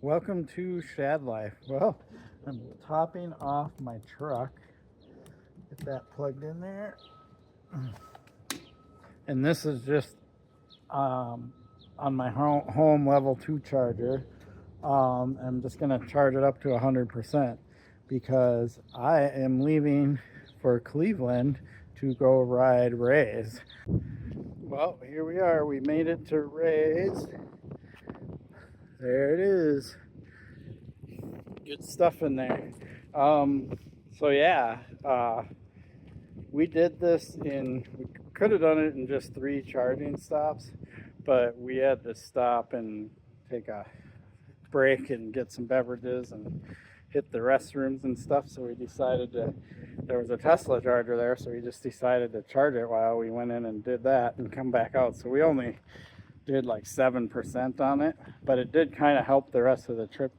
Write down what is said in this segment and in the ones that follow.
Welcome to Shad Life. Well, I'm topping off my truck. Get that plugged in there. And this is just on my home level 2 charger. I'm just going to charge it up to 100% because I am leaving for Cleveland to go ride Rays. Well, here we are. We made it to Rays. There it is. Good stuff in there. So yeah, we did this we could have done it in just 3 charging stops, but we had to stop and take a break and get some beverages and hit the restrooms and stuff. So we decided there was a Tesla charger there, so we just decided to charge it while we went in and did that and come back out. So we only did like 7% on it, but it did kind of help the rest of the trip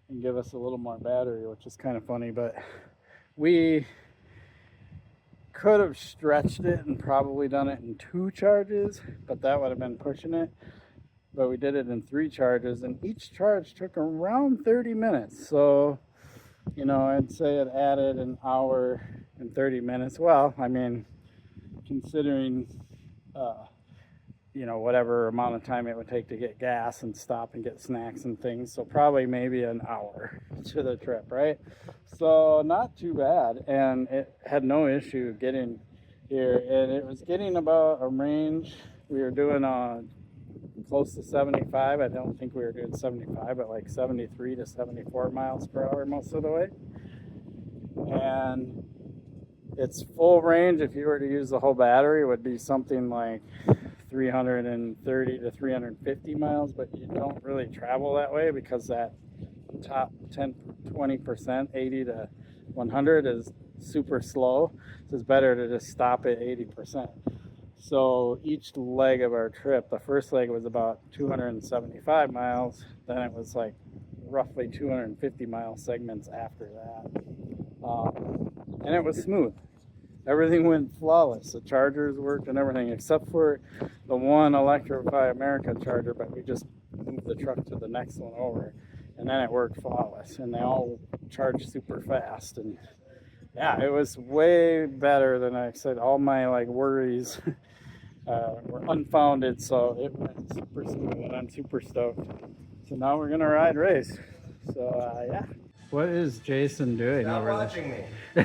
and give us a little more battery, which is kind of funny. But we could have stretched it and probably done it in 2 charges, but that would have been pushing it. But we did it in 3 charges, and each charge took around 30 minutes. So, you know, I'd say it added an hour and 30 minutes. Well, I mean, considering you know, whatever amount of time it would take to get gas and stop and get snacks and things. So probably maybe an hour to the trip, right? So not too bad. And it had no issue getting here. And it was getting about a range. We were doing close to 75. I don't think we were doing 75, but like 73 to 74 miles per hour most of the way. And its full range, if you were to use the whole battery, would be something like 330 to 350 miles, but you don't really travel that way because that top 20%, 80 to 100, is super slow. So it's better to just stop at 80%. So each leg of our trip, the first leg was about 275 miles, then it was like roughly 250 mile segments after that. And it was smooth. Everything went flawless. The chargers worked and everything, except for the one Electrify America charger, but we just moved the truck to the next one over, and then it worked flawless, and they all charged super fast. And yeah, it was way better than I said. All my like worries were unfounded, so it went super smooth, and I'm super stoked. So now we're gonna ride Race. So yeah. What is Jason doing Stop over watching there? Me.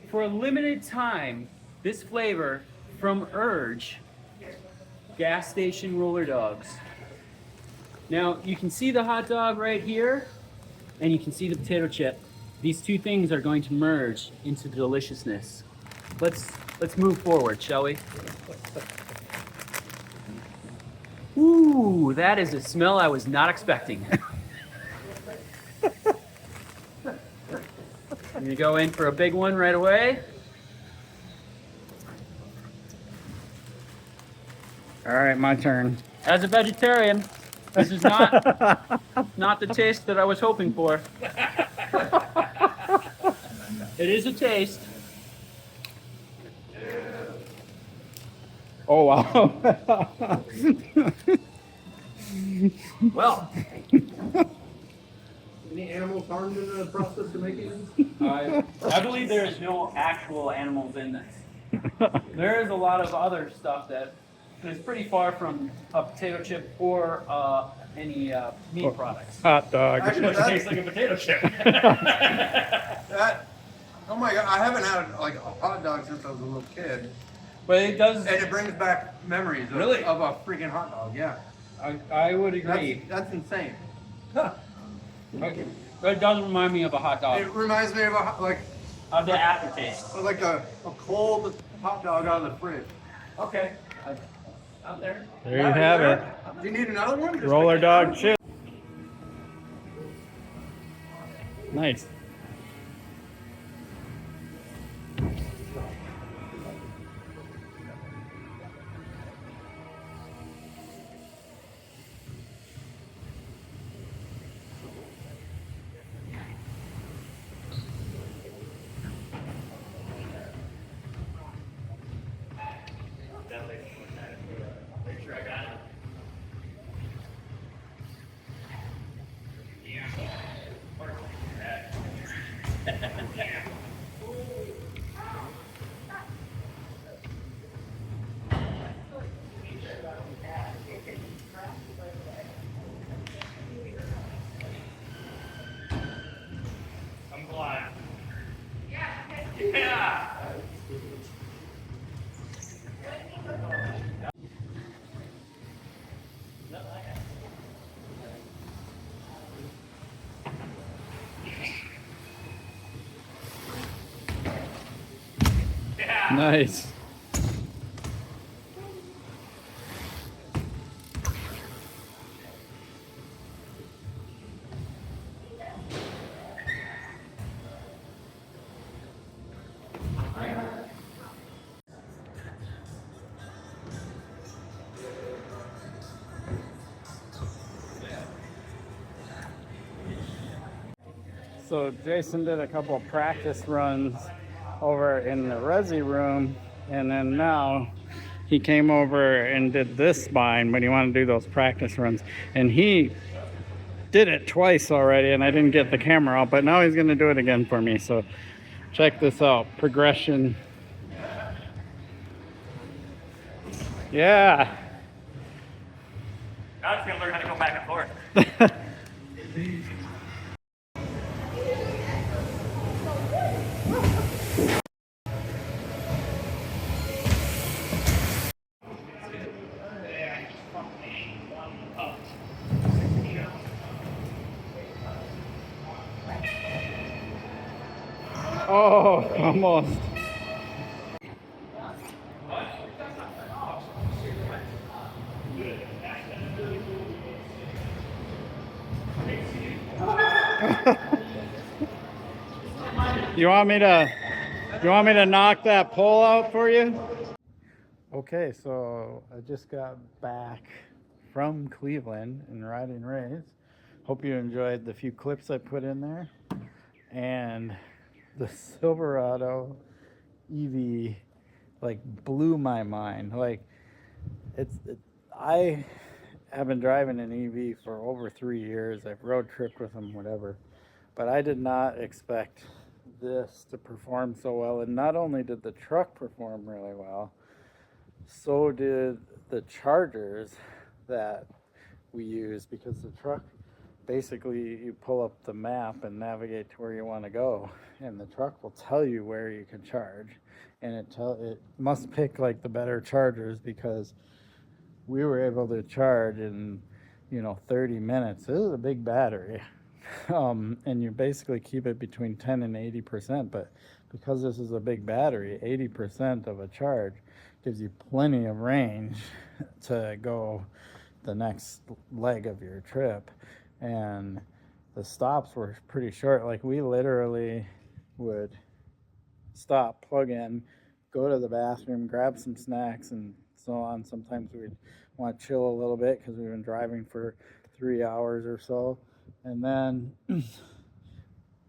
For a limited time, this flavor from Urge gas station roller dogs. Now you can see the hot dog right here, and you can see the potato chip. These two things are going to merge into deliciousness. Let's move forward, shall we? Ooh, that is a smell I was not expecting. I'm gonna go in for a big one right away. All right, my turn. As a vegetarian, this is not the taste that I was hoping for. It is a taste. Oh wow. Well, Any animals harmed in the process of making this? I believe there is no actual animals in this. There is a lot of other stuff that is pretty far from a potato chip or any meat products. Hot dog. Actually, It tastes like a potato chip. that Oh my god, I haven't had like a hot dog since I was a little kid. But it does. And it brings back memories of, Really? of a freaking hot dog, yeah. I would agree. That's insane. Okay. But it does remind me of a hot dog. It reminds me of like Of the aftertaste. like a cold hot dog out of the fridge. Okay. Out there. There you have it. Do you need another one? Just Roller like dog chip. Nice. I'm glad. Yeah. Nice. So Jason did a couple of practice runs over in the resi room, and then now he came over and did this spine, but he wanted to do those practice runs, and he did it twice already, and I didn't get the camera out, but now he's going to do it again for me. So check this out. Progression. Yeah. Now it's gonna learn how to go back and forth. Oh, almost. You want me to knock that pole out for you? Okay, so I just got back from Cleveland and riding Rays. Hope you enjoyed the few clips I put in there. And the Silverado EV like blew my mind. Like I have been driving an EV for over 3 years. I've road tripped with them, whatever, but I did not expect this to perform so well. And not only did the truck perform really well, so did the chargers that we use, because the truck, basically you pull up the map and navigate to where you want to go, and the truck will tell you where you can charge, and it must pick like the better chargers, because we were able to charge in 30 minutes. This is a big battery. And you basically keep it between 10 and 80%, but because this is a big battery, 80% of a charge gives you plenty of range to go the next leg of your trip. And the stops were pretty short. Like, we literally would stop, plug in, go to the bathroom, grab some snacks and so on. Sometimes we'd want to chill a little bit because we've been driving for 3 hours or so, and then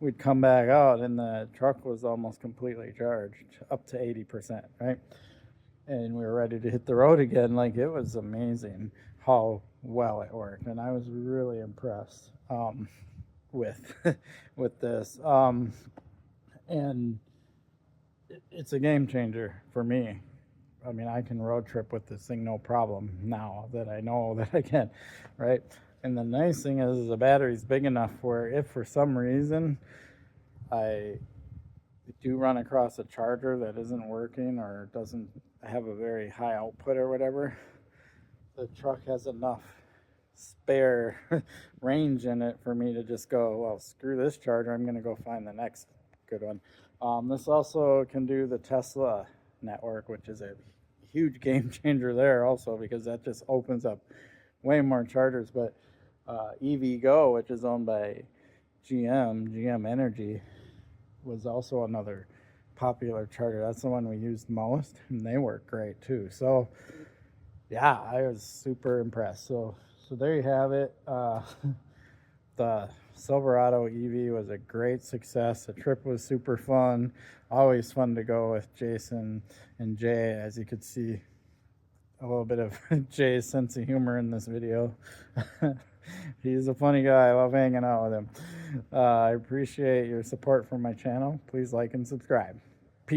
we'd come back out and the truck was almost completely charged, up to 80%, right? And we were ready to hit the road again. Like, it was amazing how well it worked, and I was really impressed with with this. And it's a game changer for me. I mean, I can road trip with this thing no problem now that I know that I can, right? And the nice thing is the battery's big enough where if for some reason I we do run across a charger that isn't working or doesn't have a very high output or whatever, the truck has enough spare range in it for me to just go, well, screw this charger, I'm going to go find the next good one. This also can do the Tesla network, which is a huge game changer there also, because that just opens up way more chargers. But EV Go, which is owned by GM Energy, was also another popular charger. That's the one we used most, and they work great too. So yeah, I was super impressed. So there you have it. The Silverado EV was a great success. The trip was super fun. Always fun to go with Jason and Jay. As you could see, a little bit of Jay's sense of humor in this video. He's a funny guy. I love hanging out with him. I appreciate your support for my channel. Please like and subscribe.